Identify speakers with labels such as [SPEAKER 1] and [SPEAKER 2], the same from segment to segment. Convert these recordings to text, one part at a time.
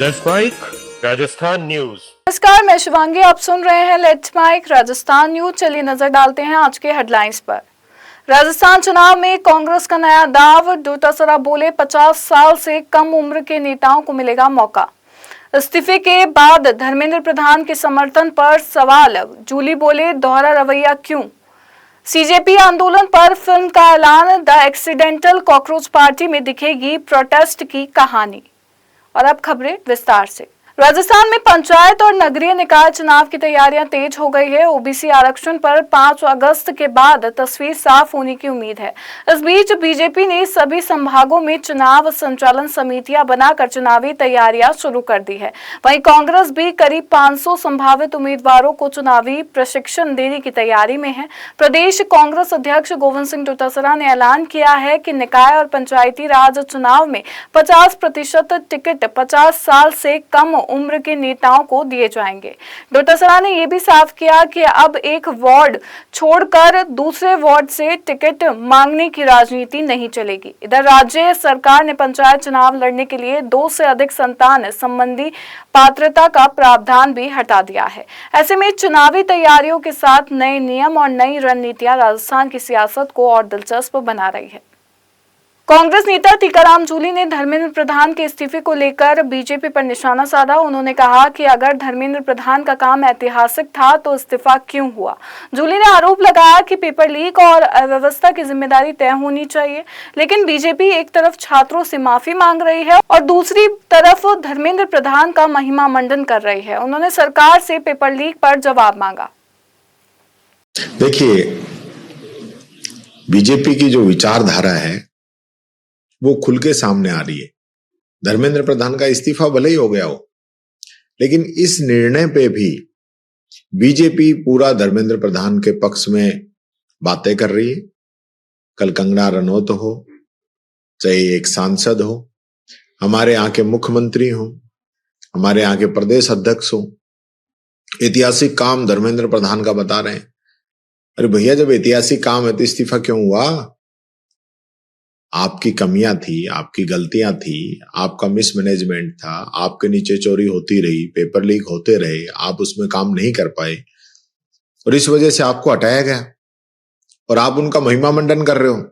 [SPEAKER 1] Let's mic Rajasthan news.
[SPEAKER 2] नमस्कार, मैं शिवांगी। आप सुन रहे हैं लेट्स माइक राजस्थान न्यूज। चलिए नजर डालते हैं आज के हेडलाइंस पर। राजस्थान चुनाव में कांग्रेस का नया दाव। डोटासरा बोले 50 साल से कम उम्र के नेताओं को मिलेगा मौका। इस्तीफे के बाद धर्मेंद्र प्रधान के समर्थन पर सवाल। जूली बोले दोहरा रवैया क्यों। सीजेपी आंदोलन पर फिल्म का ऐलान। द एक्सीडेंटल कॉकरोच पार्टी में दिखेगी प्रोटेस्ट की कहानी। और अब खबरें विस्तार से। राजस्थान में पंचायत और नगरीय निकाय चुनाव की तैयारियां तेज हो गई है। ओबीसी आरक्षण पर 5 अगस्त के बाद तस्वीर साफ होने की उम्मीद है। इस बीच बीजेपी ने सभी संभागों में चुनाव संचालन समितियां बनाकर चुनावी तैयारियां शुरू कर दी है। वहीं कांग्रेस भी करीब 500 संभावित उम्मीदवारों को चुनावी प्रशिक्षण देने की तैयारी में है। प्रदेश कांग्रेस अध्यक्ष गोविंद सिंह डोटासरा ने ऐलान किया है कि निकाय और पंचायती राज चुनाव में 50% टिकट 50 साल से कम उम्र के नेताओं को दिए जाएंगे। डोटासरा ने यह भी साफ किया कि अब एक वार्ड छोड़कर दूसरे वार्ड से टिकट मांगने की राजनीति नहीं चलेगी। इधर राज्य सरकार ने पंचायत चुनाव लड़ने के लिए 2 से अधिक संतान संबंधी पात्रता का प्रावधान भी हटा दिया है। ऐसे में चुनावी तैयारियों के साथ नए नियम और नई रणनीतियां राजस्थान की सियासत को और दिलचस्प बना रही है। कांग्रेस नेता टीकाराम जूली ने धर्मेंद्र प्रधान के इस्तीफे को लेकर बीजेपी पर निशाना साधा। उन्होंने कहा कि अगर धर्मेंद्र प्रधान का काम ऐतिहासिक था तो इस्तीफा क्यों हुआ। जूली ने आरोप लगाया कि पेपर लीक और अव्यवस्था की जिम्मेदारी तय होनी चाहिए, लेकिन बीजेपी एक तरफ छात्रों से माफी मांग रही है और दूसरी तरफ धर्मेंद्र प्रधान का महिमा मंडन कर रही है। उन्होंने सरकार से पेपर लीक पर जवाब मांगा।
[SPEAKER 3] देखिए, बीजेपी की जो विचारधारा है वो खुल के सामने आ रही है। धर्मेंद्र प्रधान का इस्तीफा भले ही हो गया हो, लेकिन इस निर्णय पे भी बीजेपी पूरा धर्मेंद्र प्रधान के पक्ष में बातें कर रही है। कल कंगना रनौत हो, चाहे एक सांसद हो, हमारे यहाँ के मुख्यमंत्री हो, हमारे यहाँ के प्रदेश अध्यक्ष हो, ऐतिहासिक काम धर्मेंद्र प्रधान का बता रहे हैं। अरे भैया, जब ऐतिहासिक काम है तो इस्तीफा क्यों हुआ? आपकी कमियां थी, आपकी गलतियां थी, आपका मिसमैनेजमेंट था, आपके नीचे चोरी होती रही, पेपर लीक होते रहे, आप उसमें काम नहीं कर पाए और इस वजह से आपको हटाया गया और आप उनका महिमा मंडन कर रहे हो।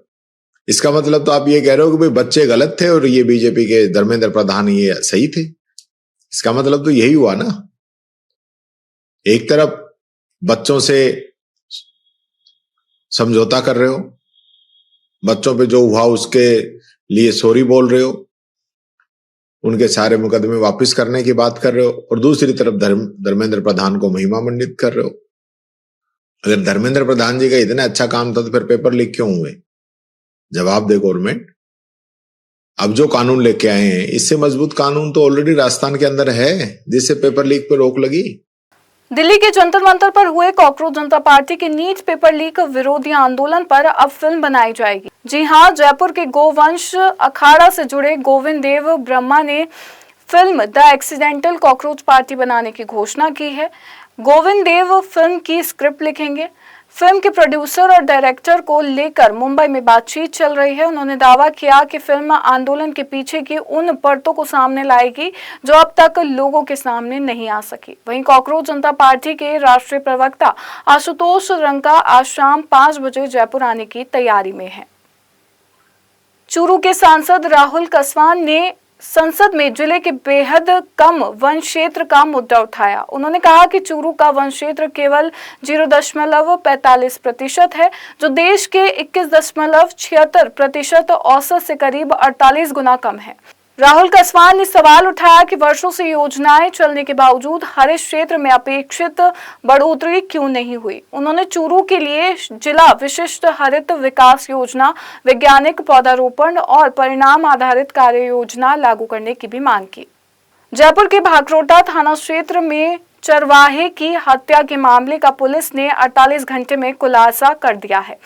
[SPEAKER 3] इसका मतलब तो आप ये कह रहे हो कि भाई बच्चे गलत थे और ये बीजेपी के धर्मेंद्र प्रधान ये सही थे। इसका मतलब तो यही हुआ ना। एक तरफ बच्चों से समझौता कर रहे हो, बच्चों पे जो हुआ उसके लिए सॉरी बोल रहे हो, उनके सारे मुकदमे वापस करने की बात कर रहे हो और दूसरी तरफ धर्मेंद्र प्रधान को महिमा मंडित कर रहे हो। अगर धर्मेंद्र प्रधान जी का इतना अच्छा काम था तो फिर पेपर लीक क्यों हुए? जवाब दे गवर्नमेंट। अब जो कानून लेके आए हैं, इससे मजबूत कानून तो ऑलरेडी राजस्थान के अंदर है, जिससे पेपर लीक पे रोक लगी।
[SPEAKER 2] दिल्ली के जंतर मंतर पर हुए कॉकरोच जनता पार्टी के नीट पेपर लीक विरोधी आंदोलन पर अब फिल्म बनाई जाएगी। जी हां, जयपुर के गोवंश अखाड़ा से जुड़े गोविंद देव ब्रह्मा ने film the accidental cockroach party बनाने की घोषणा की है। गोविंद देव फिल्म की स्क्रिप्ट लिखेंगे। फिल्म के प्रोड्यूसर और डायरेक्टर को लेकर मुंबई में बातचीत चल रही है। उन्होंने दावा किया कि फिल्म आंदोलन के पीछे की उन परतों को सामने लाएगी जो अब तक लोगों के सामने नहीं आ सकी। वहीं कॉकरोच जनता पार्टी के राष्ट्रीय प्रवक्ता आशुतोष रंका आज शाम 5 बजे जयपुर आने की तैयारी में है। चूरू के सांसद राहुल कसवान ने संसद में जिले के बेहद कम वन क्षेत्र का मुद्दा उठाया। उन्होंने कहा कि चूरू का वन क्षेत्र केवल 0.45% है, जो देश के 21.76% औसत से करीब 48 गुना कम है। राहुल कसवान ने सवाल उठाया कि वर्षों से योजनाएं चलने के बावजूद हरित क्षेत्र में अपेक्षित बढ़ोतरी क्यों नहीं हुई। उन्होंने चूरू के लिए जिला विशिष्ट हरित विकास योजना, वैज्ञानिक पौधारोपण और परिणाम आधारित कार्य योजना लागू करने की भी मांग की। जयपुर के भाखरोटा थाना क्षेत्र में चरवाहे की हत्या के मामले का पुलिस ने 48 घंटे में खुलासा कर दिया है।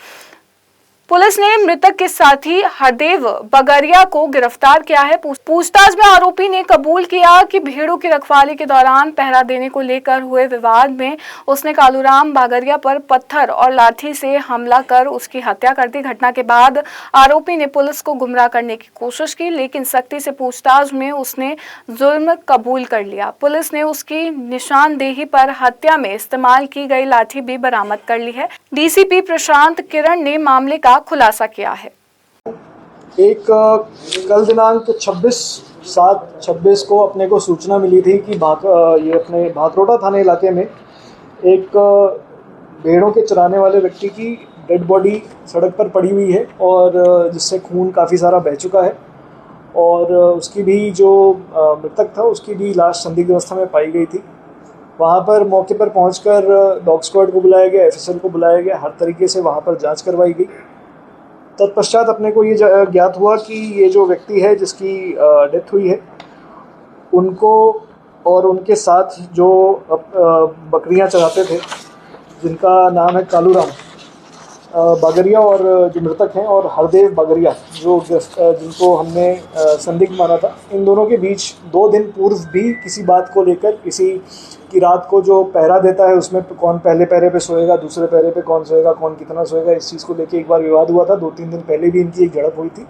[SPEAKER 2] पुलिस ने मृतक के साथी हरदेव बगरिया को गिरफ्तार किया है। पूछताछ में आरोपी ने कबूल किया कि भेड़ों की रखवाली के दौरान पहरा देने को लेकर हुए विवाद में उसने कालूराम बागरिया पर पत्थर और लाठी से हमला कर उसकी हत्या कर दी। घटना के बाद आरोपी ने पुलिस को गुमराह करने की कोशिश की, लेकिन सख्ती से पूछताछ में उसने जुर्म कबूल कर लिया। पुलिस ने उसकी निशानदेही पर हत्या में इस्तेमाल की गई लाठी भी बरामद कर ली है। डीसीपी प्रशांत किरण ने मामले का खुलासा किया है।
[SPEAKER 4] एक कल दिनांक 26/7/26 को अपने को सूचना मिली थी कि ये अपने भातरोटा थाने इलाके में एक भेड़ों के चराने वाले व्यक्ति की डेड बॉडी सड़क पर पड़ी हुई है और जिससे खून काफ़ी सारा बह चुका है और उसकी भी जो मृतक था उसकी भी लाश संदिग्ध अवस्था में पाई गई थी। वहाँ पर मौके पर पहुंचकर डॉग स्क्वाड को बुलाया गया, एफएसएल को बुलाया गया, हर तरीके से वहाँ पर जांच करवाई गई। तत्पश्चात अपने को ये ज्ञात हुआ कि ये जो व्यक्ति है जिसकी डेथ हुई है उनको और उनके साथ जो बकरियां चराते थे जिनका नाम है कालूराम बागरिया और जो मृतक हैं और हरदेव बागरिया जिनको हमने संदिग्ध माना था, इन दोनों के बीच 2 दिन पूर्व भी किसी बात को लेकर किसी की रात को जो पहरा देता है उसमें कौन पहले पहरे पे सोएगा, दूसरे पहरे पे कौन सोएगा, कौन कितना सोएगा, इस चीज़ को लेकर एक बार विवाद हुआ था। 2-3 दिन पहले भी इनकी एक झड़प हुई थी।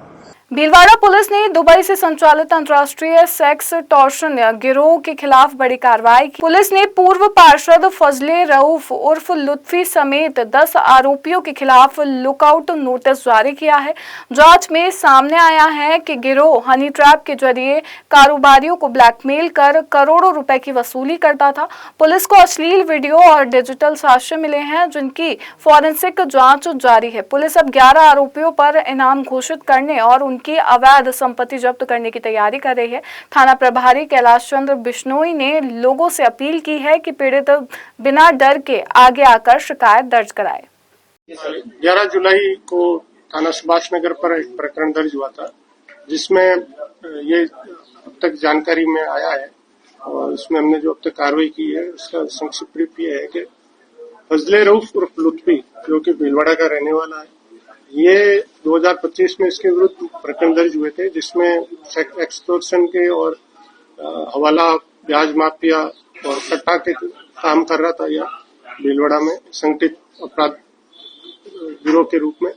[SPEAKER 2] भीलवाड़ा पुलिस ने दुबई से संचालित अंतर्राष्ट्रीय सेक्स टॉर्शन गिरोह के खिलाफ बड़ी कार्रवाई की। पुलिस ने पूर्व पार्षद फजले रऊफ उर्फ लुत्फी समेत 10 आरोपियों के खिलाफ लुकआउट नोटिस जारी किया है। जांच में सामने आया है कि गिरोह हनी ट्रैप के जरिए कारोबारियों को ब्लैकमेल कर करोड़ों रुपए की वसूली करता था। पुलिस को अश्लील वीडियो और डिजिटल साक्ष्य मिले हैं जिनकी फॉरेंसिक जाँच जारी है। पुलिस अब 11 आरोपियों पर इनाम घोषित करने और की अवैध संपत्ति जब्त करने की तैयारी कर रही है। थाना प्रभारी कैलाश चंद्र बिश्नोई ने लोगों से अपील की है कि पीड़ित बिना डर के आगे आकर शिकायत दर्ज कराए।
[SPEAKER 5] 11 जुलाई को थाना सुभाष नगर पर एक प्रकरण दर्ज हुआ था जिसमें ये अब तक जानकारी में आया है और उसमें हमने जो अब तक कार्रवाई की है उसका संक्षिप्त रूप ये है कि फजले रऊफ उर्फ लुत्फी जो कि भीलवाड़ा का रहने वाला है, ये 2025 में इसके विरुद्ध प्रकरण दर्ज हुए थे जिसमें एक्सटॉर्शन के और हवाला ब्याज माफिया और सट्टा के काम कर रहा था। यह भीलवाड़ा में संगठित अपराध गिरोह के रूप में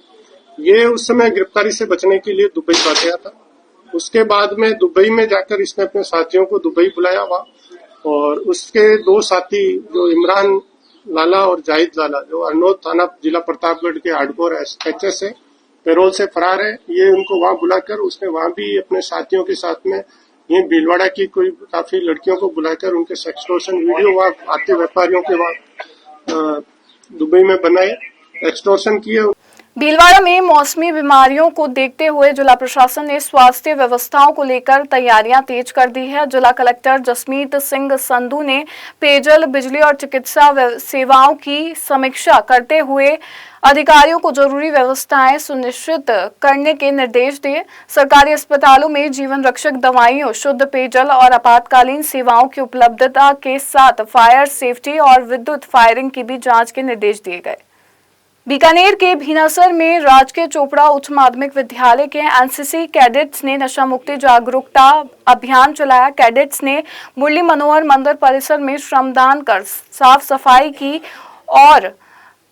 [SPEAKER 5] ये उस समय गिरफ्तारी से बचने के लिए दुबई भाग गया था। उसके बाद में दुबई में जाकर इसने अपने साथियों को दुबई बुलाया हुआ और उसके 2 साथी जो इमरान लाला और जाहिद लाला जो अरनोद थाना जिला प्रतापगढ़ के हार्डकोर एचएस से पैरोल से फरार है, ये उनको वहां बुलाकर उसने वहां भी अपने साथियों के साथ में ये भीलवाड़ा की कोई काफी लड़कियों को बुलाकर उनके सेक्सटॉर्शन वीडियो वहां आते व्यापारियों के वहां दुबई में बनाए, एक्सटॉर्शन किए।
[SPEAKER 2] भीलवाड़ा में मौसमी बीमारियों को देखते हुए जिला प्रशासन ने स्वास्थ्य व्यवस्थाओं को लेकर तैयारियां तेज कर दी है। जिला कलेक्टर जसमीत सिंह संधू ने पेयजल, बिजली और चिकित्सा सेवाओं की समीक्षा करते हुए अधिकारियों को जरूरी व्यवस्थाएं सुनिश्चित करने के निर्देश दिए। सरकारी अस्पतालों में जीवन रक्षक दवाइयों, शुद्ध पेयजल और आपातकालीन सेवाओं की उपलब्धता के साथ फायर सेफ्टी और विद्युत फायरिंग की भी जांच के निर्देश दिए गए। बीकानेर के भीनासर में राजकीय चोपड़ा उच्च माध्यमिक विद्यालय के एनसीसी कैडेट्स ने नशा मुक्ति जागरूकता अभियान चलाया। कैडेट्स ने मुरली मनोहर मंदिर परिसर में श्रमदान कर साफ सफाई की और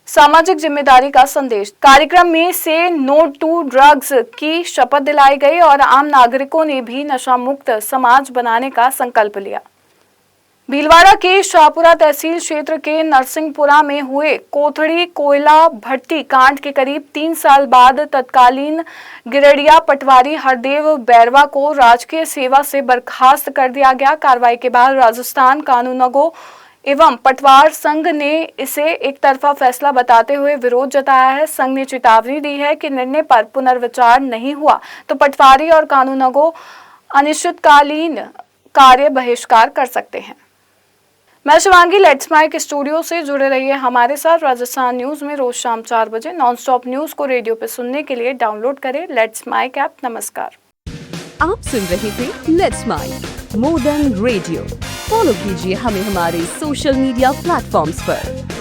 [SPEAKER 2] सामाजिक जिम्मेदारी का संदेश। कार्यक्रम में से नो टू ड्रग्स की शपथ दिलाई गई और आम नागरिकों ने भी नशा मुक्त समाज बनाने का संकल्प लिया। भीलवाड़ा के शाहपुरा तहसील क्षेत्र के नरसिंहपुरा में हुए कोथड़ी कोयला भट्टी कांड के करीब 3 साल बाद तत्कालीन गिरडिया पटवारी हरदेव बैरवा को राजकीय सेवा से बर्खास्त कर दिया गया। कार्रवाई के बाद राजस्थान कानूनगो एवं पटवार संघ ने इसे एक तरफा फैसला बताते हुए विरोध जताया है। संघ ने चेतावनी दी है कि निर्णय पर पुनर्विचार नहीं हुआ तो पटवारी और कानूनगो अनिश्चितकालीन कार्य बहिष्कार कर सकते हैं। मैं शिवांगी लेट्स माइक स्टूडियो से जुड़े रहिए हमारे साथ। राजस्थान न्यूज में रोज शाम 4 बजे नॉन स्टॉप न्यूज को रेडियो पे सुनने के लिए डाउनलोड करें लेट्स माइक ऐप। नमस्कार।
[SPEAKER 6] आप सुन रहे थे let's make more than radio. Follow कीजिए हमें हमारे सोशल मीडिया प्लेटफॉर्म्स पर।